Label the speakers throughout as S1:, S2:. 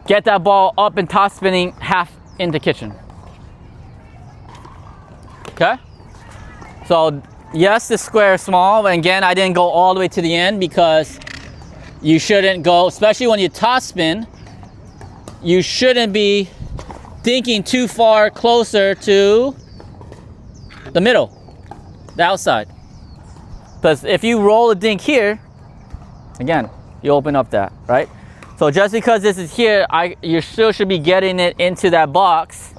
S1: get that ball up and top spinning half in the kitchen. Okay? So yes, the square is small, but again, I didn't go all the way to the end because you shouldn't go, especially when you top spin, you shouldn't be thinking too far closer to the middle, the outside. Because if you roll a dink here, again, you open up that, right? So just because this is here, you still should be getting it into that box.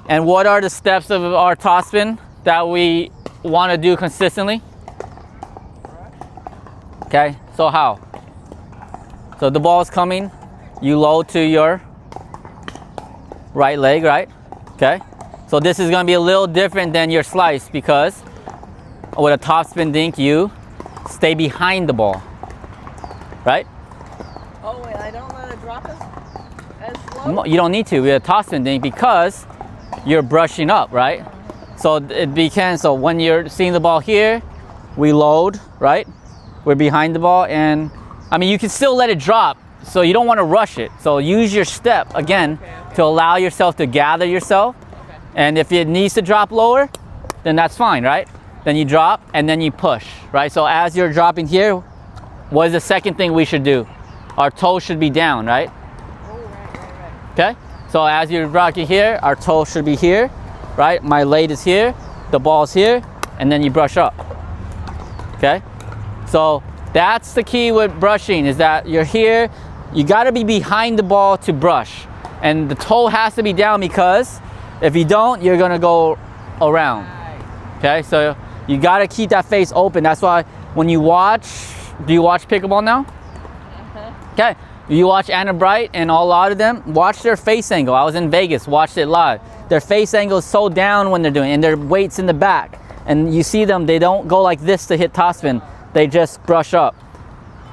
S1: And what are the steps of our top spin that we want to do consistently? Okay, so how? So the ball is coming, you load to your right leg, right? Okay, so this is going to be a little different than your slice because with a top spin dink, you stay behind the ball, right?
S2: Oh wait, I don't let it drop as slow?
S1: You don't need to with a top spin dink because you're brushing up, right? So so when you're seeing the ball here, we load, right? We're behind the ball, and I mean, you can still let it drop, so you don't want to rush it. So use your step again to allow yourself to gather yourself. And if it needs to drop lower, then that's fine, right? Then you drop and then you push, right? So as you're dropping here, what is the second thing we should do? Our toes should be down, right?
S2: Oh, right.
S1: Okay? So as you're rocking here, our toe should be here, right? My leg is here, the ball's here, and then you brush up. Okay? So that's the key with brushing, is that you're here, you gotta be behind the ball to brush. And the toe has to be down because if you don't, you're gonna go around. Okay? So you gotta keep that face open. That's why when you watch, do you watch pickleball now? Okay. You watch Anna Bright and a lot of them, watch their face angle. I was in Vegas, watched it live. Their face angle is so down when they're doing it, and their weight's in the back. And you see them, they don't go like this to hit topspin. They just brush up.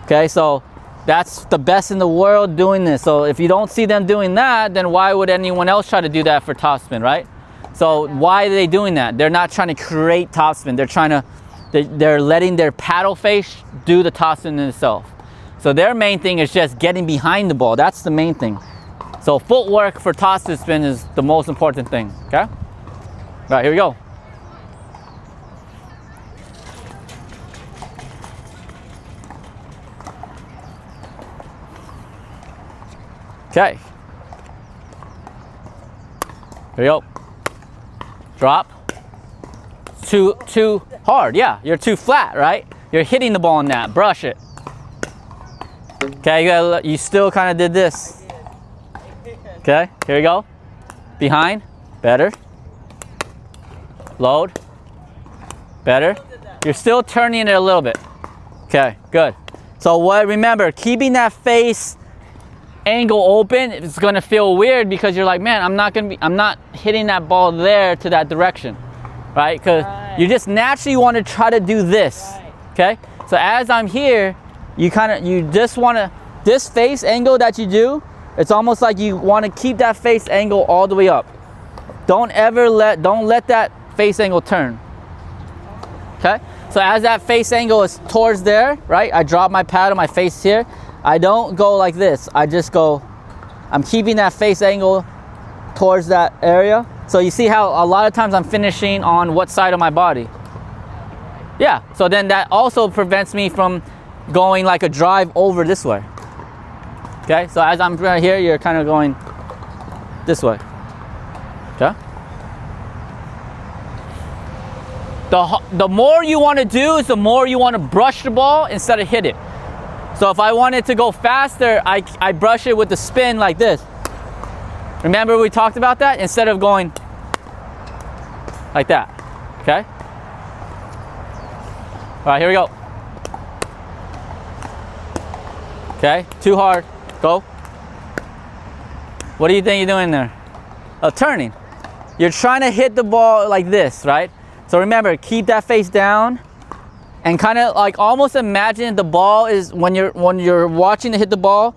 S1: Okay, so that's the best in the world doing this. So if you don't see them doing that, then why would anyone else try to do that for topspin, right? So why are they doing that? They're not trying to create topspin. They're letting their paddle face do the topspin in itself. So their main thing is just getting behind the ball. That's the main thing. So footwork for topspin is the most important thing, okay? All right, here we go. Okay. Here we go. Drop. Too hard, yeah. You're too flat, right? You're hitting the ball in that. Brush it. Okay, you still kind of did this. Okay, here we go. Behind, better. Load, better. You're still turning it a little bit. Okay, good. So remember, keeping that face angle open, it's gonna feel weird because you're like, man, I'm not hitting that ball there to that direction, right? Because you just naturally want to try to do this. Okay, so as I'm here, you just want to, this face angle that you do, it's almost like you want to keep that face angle all the way up. Don't let that face angle turn. Okay, so as that face angle is towards there, right? I drop my paddle, my face here. I don't go like this. I just go, I'm keeping that face angle towards that area. So you see how a lot of times I'm finishing on what side of my body? Yeah, so then that also prevents me from going like a drive over this way. Okay, so as I'm right here, you're kind of going this way. Okay. The more you want to do is the more you want to brush the ball instead of hit it. So if I wanted to go faster, I brush it with the spin like this. Remember we talked about that? Instead of going like that. Okay? All right, here we go. Okay, too hard. Go. What do you think you're doing there? Turning. You're trying to hit the ball like this, right? So remember, keep that face down and kind of like almost imagine the ball is, when you're watching to hit the ball,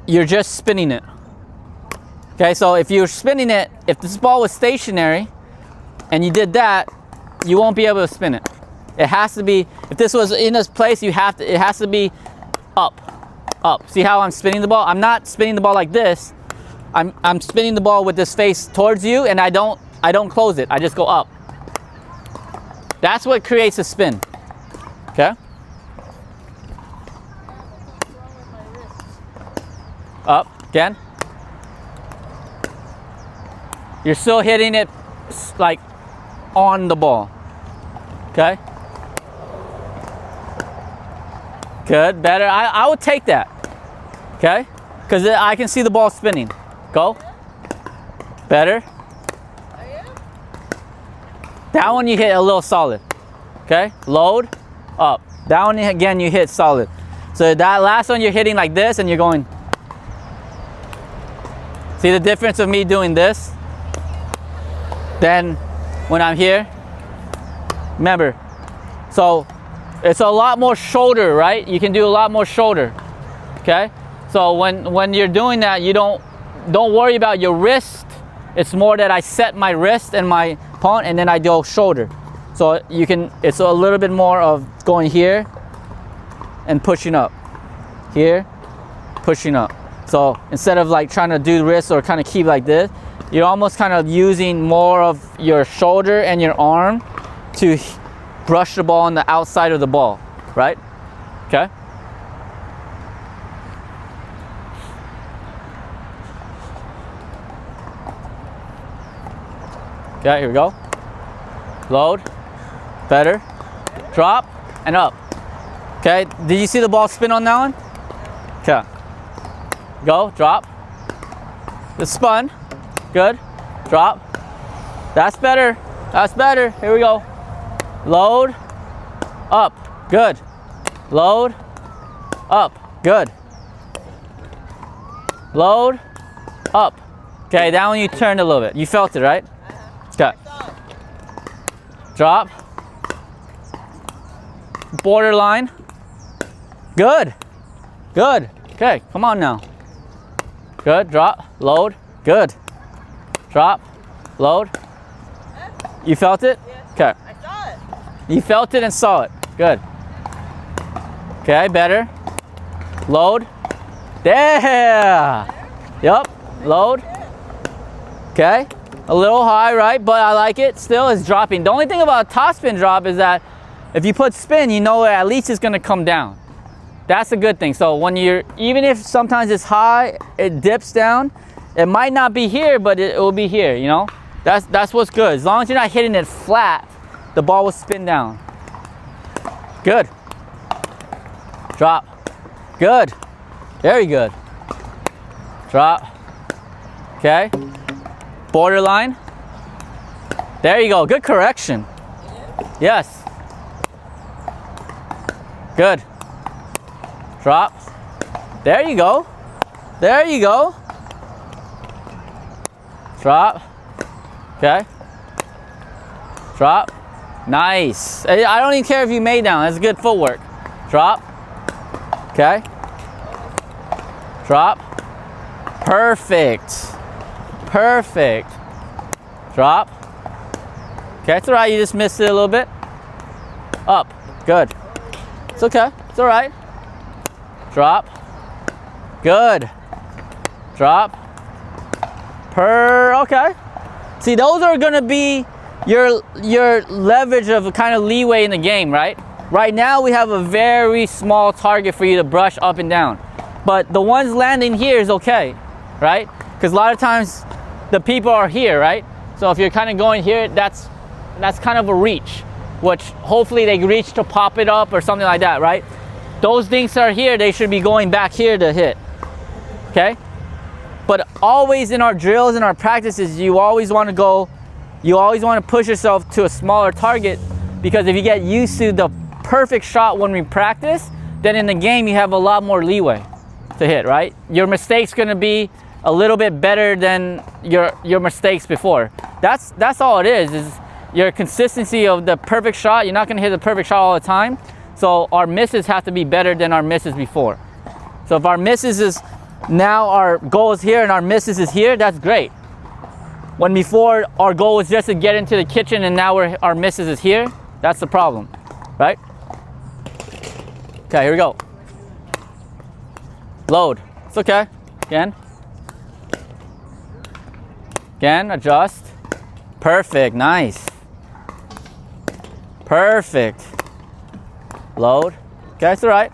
S1: you're just spinning it. Okay, so if you're spinning it, if this ball was stationary and you did that, you won't be able to spin it. It has to be, if this was in this place, it has to be up. up. See how I'm spinning the ball? I'm not spinning the ball like this. I'm spinning the ball with this face towards you, and I don't close it. I just go up. That's what creates a spin. Okay? Up again. You're still hitting it like on the ball. Okay? Good, better. I would take that. Okay? Because I can see the ball spinning. Go. Better. That one you hit a little solid. Okay? Load. Up. That one again you hit solid. So that last one you're hitting like this and you're going. See the difference of me doing this? Then when I'm here. Remember. So it's a lot more shoulder, right? You can do a lot more shoulder. Okay? So when you're doing that, you don't worry about your wrist. It's more that I set my wrist and my palm and then I go shoulder. So you can, it's a little bit more of going here and pushing up. Here, pushing up. So instead of like trying to do wrist or kind of keep like this, you're almost kind of using more of your shoulder and your arm to brush the ball on the outside of the ball, right? Okay. Okay, here we go. Load, better, drop, and up. Okay, did you see the ball spin on that one? Okay. Go, drop. It's spun. Good. Drop. That's better. That's better. Here we go. Load, up. Good. Load, up. Good. Load, up. Okay, that one you turned a little bit. You felt it, right? Okay. Drop. Borderline. Good. Good. Okay, come on now. Good. Drop. Load. Good. Drop. Load. You felt it? Okay.
S2: I saw it.
S1: You felt it and saw it. Good. Okay, better. Load. There. Yup. Load. Okay. A little high, right? But I like it. Still, it's dropping. The only thing about a top spin drop is that if you put spin, you know at least it's gonna come down. That's a good thing. So when you're, even if sometimes it's high, it dips down. It might not be here, but it will be here, you know? That's what's good. As long as you're not hitting it flat, the ball will spin down. Good. Drop. Good. Very good. Drop. Okay. Borderline. There you go. Good correction. Yes. Good. Drop. There you go. There you go. Drop. Okay. Drop. Nice. I don't even care if you made down. That's good footwork. Drop. Okay. Drop. Perfect. Perfect. Drop. Okay, it's all right. You just missed it a little bit. Up. Good. It's okay. It's all right. Drop. Good. Drop. Okay. See, those are gonna be your leverage of kind of leeway in the game, right? Right now we have a very small target for you to brush up and down, but the ones landing here is okay, right? Because a lot of times the people are here, right? So if you're kind of going here, that's kind of a reach, which hopefully they reach to pop it up or something like that, right? Those dinks are here, they should be going back here to hit, okay? But always in our drills and our practices, you always want to push yourself to a smaller target, because if you get used to the perfect shot when we practice, then in the game you have a lot more leeway to hit, right? Your mistakes going to be a little bit better than your mistakes before. That's all it is your consistency of the perfect shot. You're not going to hit the perfect shot all the time. So our misses have to be better than our misses before. So if our misses is now our goal is here and our misses is here, that's great. When before our goal was just to get into the kitchen and now our misses is here, that's the problem, right? Okay, here we go. Load. It's okay. Again. Again, adjust. Perfect, nice. Perfect. Load. Okay, it's all right.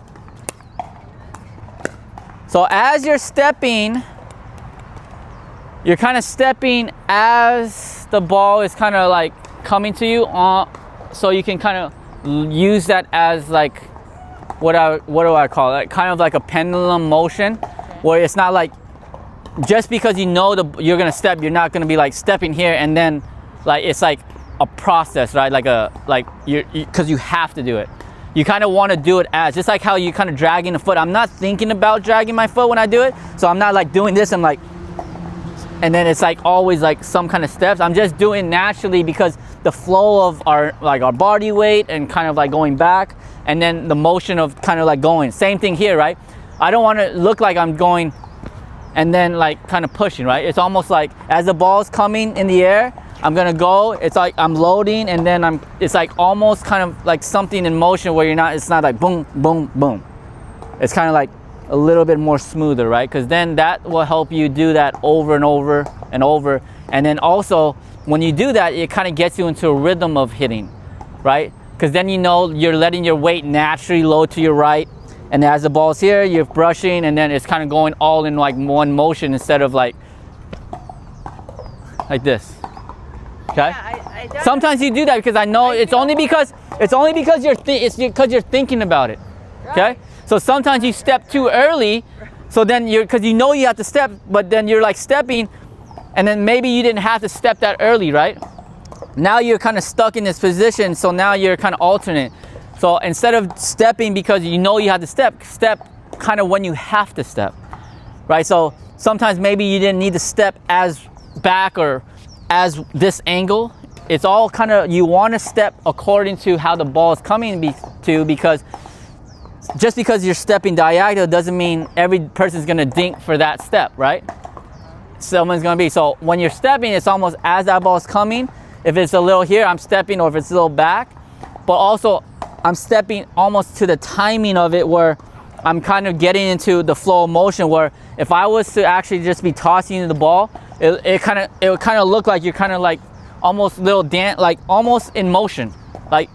S1: So as you're stepping, you're kind of stepping as the ball is kind of like coming to you on, so you can kind of use that as like, what do I call it? Kind of like a pendulum motion, where it's not like, just because you know you're gonna step, you're not gonna be like stepping here and then like it's like a process, right? Like because you have to do it. You kind of want to do it as, just like how you kind of dragging the foot. I'm not thinking about dragging my foot when I do it, so I'm not like doing this. I'm like, and then it's like always like some kind of steps. I'm just doing naturally because the flow of our body weight and kind of like going back, and then the motion of kind of like going. Same thing here, right? I don't want to look like I'm going and then like kind of pushing, right? It's almost like as the ball's coming in the air, I'm gonna go, it's like I'm loading, and then it's like almost kind of like something in motion where it's not like boom, boom, boom. It's kind of like a little bit more smoother, right? Because then that will help you do that over and over and over. And then also, when you do that, it kind of gets you into a rhythm of hitting, right? Because then you know you're letting your weight naturally load to your right. And as the ball's here, you're brushing, and then it's kind of going all in like one motion instead of like this. Okay.
S2: Yeah,
S1: sometimes you do that because I know it's only because you're thinking about it. Okay.
S2: Right.
S1: So sometimes you step too early, so then because you know you have to step, but then you're like stepping, and then maybe you didn't have to step that early, right? Now you're kind of stuck in this position, so now you're kind of alternate. So instead of stepping because you know you have to step kind of when you have to step, right? So sometimes maybe you didn't need to step as back or as this angle. It's all kind of, you want to step according to how the ball is coming because just because you're stepping diagonal doesn't mean every person's going to dink for that step, right? Someone's going to be. So when you're stepping, it's almost as that ball is coming. If it's a little here, I'm stepping, or if it's a little back. But also, I'm stepping almost to the timing of it, where I'm kind of getting into the flow of motion, where if I was to actually just be tossing the ball, it would kind of look like you're kind of like almost little dance, like almost in motion. Like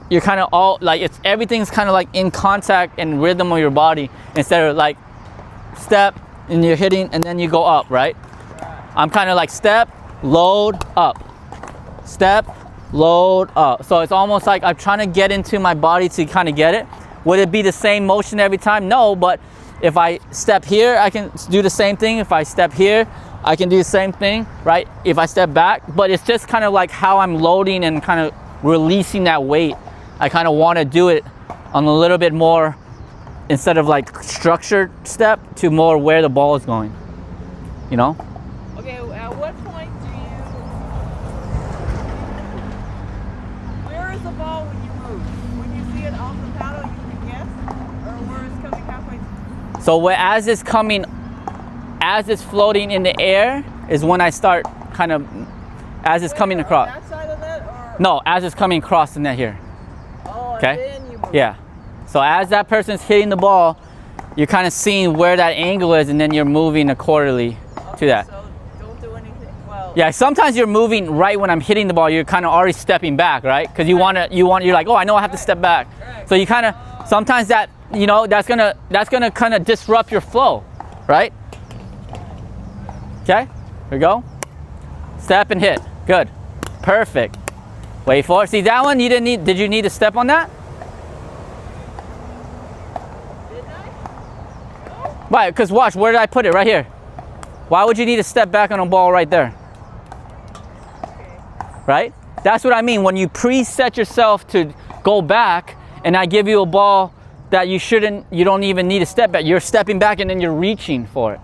S1: you're kind of all like, everything's kind of like in contact and rhythm of your body, instead of like step and you're hitting and then you go up, right? I'm kind of like step, load, up. Step, load, up. So it's almost like I'm trying to get into my body to kind of get it. Would it be the same motion every time? No, but if I step here, I can do the same thing. If I step here, I can do the same thing, right? If I step back, but it's just kind of like how I'm loading and kind of releasing that weight. I kind of want to do it on a little bit more, instead of like structured step, to more where the ball is going, you know?
S2: Okay, at what point where is the ball when you move? When you see it off the paddle, you can guess? Or where it's coming halfway?
S1: So as it's floating in the air is when I start kind of, as it's coming across.
S2: On that side of that, or?
S1: No, as it's coming across the net here.
S2: Oh,
S1: Okay?
S2: and then you move.
S1: Yeah. So as that person's hitting the ball, you're kind of seeing where that angle is, and then you're moving accordingly to that.
S2: So don't do anything. Well.
S1: Yeah, sometimes you're moving right when I'm hitting the ball, you're kind of already stepping back, right? Because you're like, oh, I know I have to step back.
S2: Right.
S1: So you kind of, sometimes that, you know, that's gonna kind of disrupt your flow, right? Okay, here we go. Step and hit, good, perfect. Wait for it. See that one, did you need to step on that?
S2: Did I? No?
S1: Why? Because watch, where did I put it? Right here. Why would you need to step back on a ball right there?
S2: Okay.
S1: Right? That's what I mean. When you preset yourself to go back, and I give you a ball that you don't even need to step back. You're stepping back and then you're reaching for it.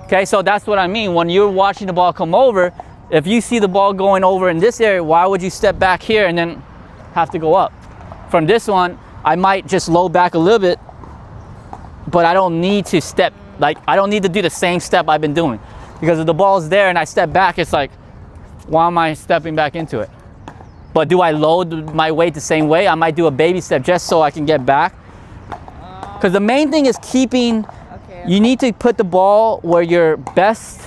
S1: Okay, so that's what I mean. When you're watching the ball come over, if you see the ball going over in this area, why would you step back here and then have to go up? From this one, I might just load back a little bit, but I don't need to step, like I don't need to do the same step I've been doing. Because if the ball's there and I step back, it's like, why am I stepping back into it? But do I load my weight the same way? I might do a baby step just so I can get back. Because the main thing is keeping You need to put the ball where your best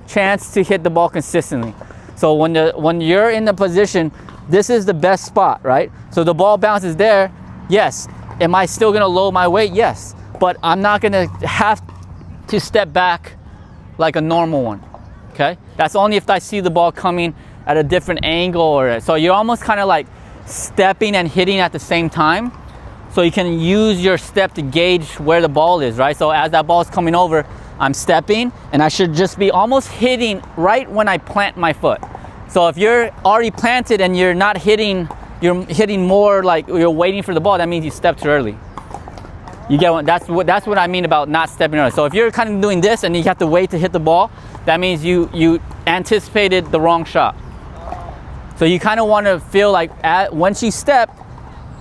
S1: chance to hit the ball consistently. So when you're in the position, this is the best spot, right? So the ball bounces there. Yes. Am I still gonna load my weight? Yes. But I'm not gonna have to step back like a normal one. Okay? That's only if I see the ball coming at a different angle, or so you're almost kind of like stepping and hitting at the same time. So you can use your step to gauge where the ball is, right? So as that ball is coming over, I'm stepping and I should just be almost hitting right when I plant my foot. So if you're already planted and you're not hitting, you're hitting more like you're waiting for the ball, that means you stepped too early. You get what, that's what I mean about not stepping early. So if you're kind of doing this and you have to wait to hit the ball, that means you anticipated the wrong shot. So you kind of want to feel like once you step,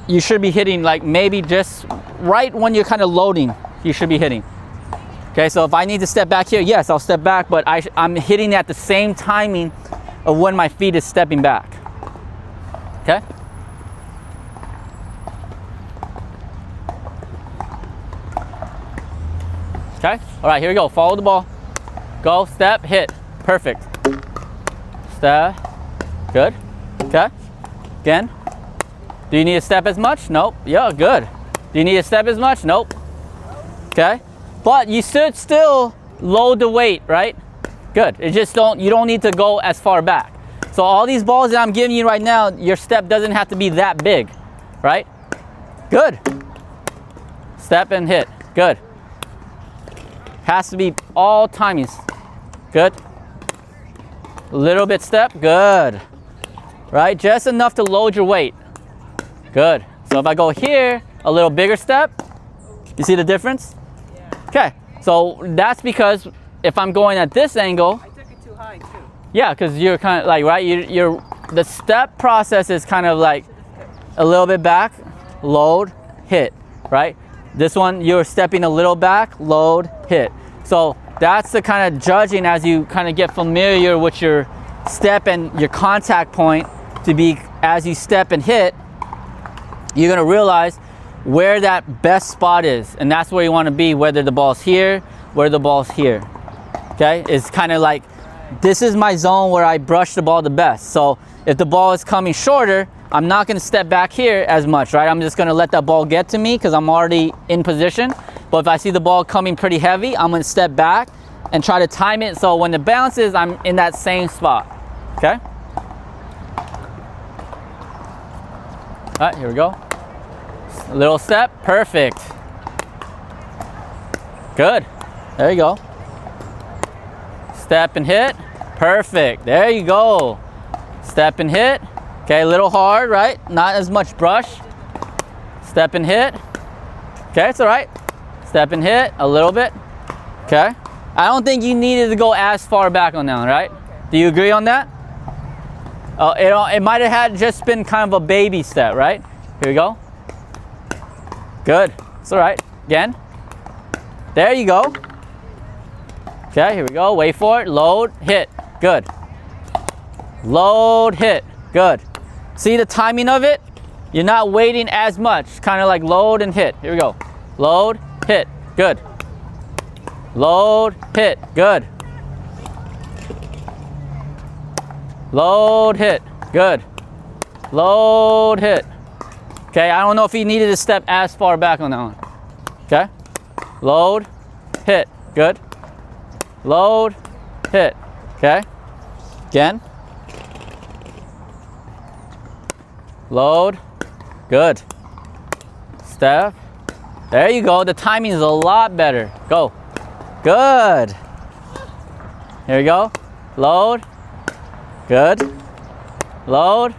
S1: you should be hitting like maybe just right when you're kind of loading, you should be hitting. Okay, so if I need to step back here, yes, I'll step back, but I'm hitting at the same timing of when my feet is stepping back. Okay? Okay, all right, here we go. Follow the ball. Go, step, hit. Perfect. Step. Good. Okay. Again. Do you need to step as much? Nope. Yeah, good. Do you need to step as much? Nope. Okay. But you should still load the weight, right? Good. It just you don't need to go as far back. So all these balls that I'm giving you right now, your step doesn't have to be that big, right? Good. Step and hit. Good. Has to be all timings. Good. A little bit step. Good. Right? Just enough to load your weight. Good. So if I go here, a little bigger step, you see the difference?
S2: Yeah.
S1: Okay. So that's because if I'm going at this angle,
S2: I took it too high too.
S1: yeah, because you're kind of like, right, the step process is kind of like a little bit back, load, hit, right? This one, you're stepping a little back, load, hit. So that's the kind of judging as you kind of get familiar with your step and your contact point to be, as you step and hit, you're gonna realize where that best spot is. And that's where you wanna be, whether the ball's here, where the ball's here. Okay, it's kind of like, this is my zone where I brush the ball the best. So if the ball is coming shorter, I'm not gonna step back here as much, right? I'm just gonna let that ball get to me because I'm already in position. But if I see the ball coming pretty heavy, I'm gonna step back and try to time it so when it bounces, I'm in that same spot, okay? All right, here we go. A little step, perfect. Good, there you go. Step and hit, perfect, there you go. Step and hit, okay, a little hard, right? Not as much brush. Step and hit, okay, it's all right. Step and hit, a little bit, okay. I don't think you needed to go as far back on that one, right? Do you agree on that? It might have had just been kind of a baby step, right? Here we go. Good, it's all right, again. There you go. Okay, here we go, wait for it, load, hit, good. Load, hit, good. See the timing of it? You're not waiting as much, kind of like load and hit. Here we go. Load, hit, good. Load, hit, good. Load, hit, good. Load, hit. Okay, I don't know if he needed to step as far back on that one. Okay. Load, hit, good. Load, hit, okay. Again. Load, good. Step. There you go, the timing is a lot better. Go. Good. Here we go. Load. Good. Load.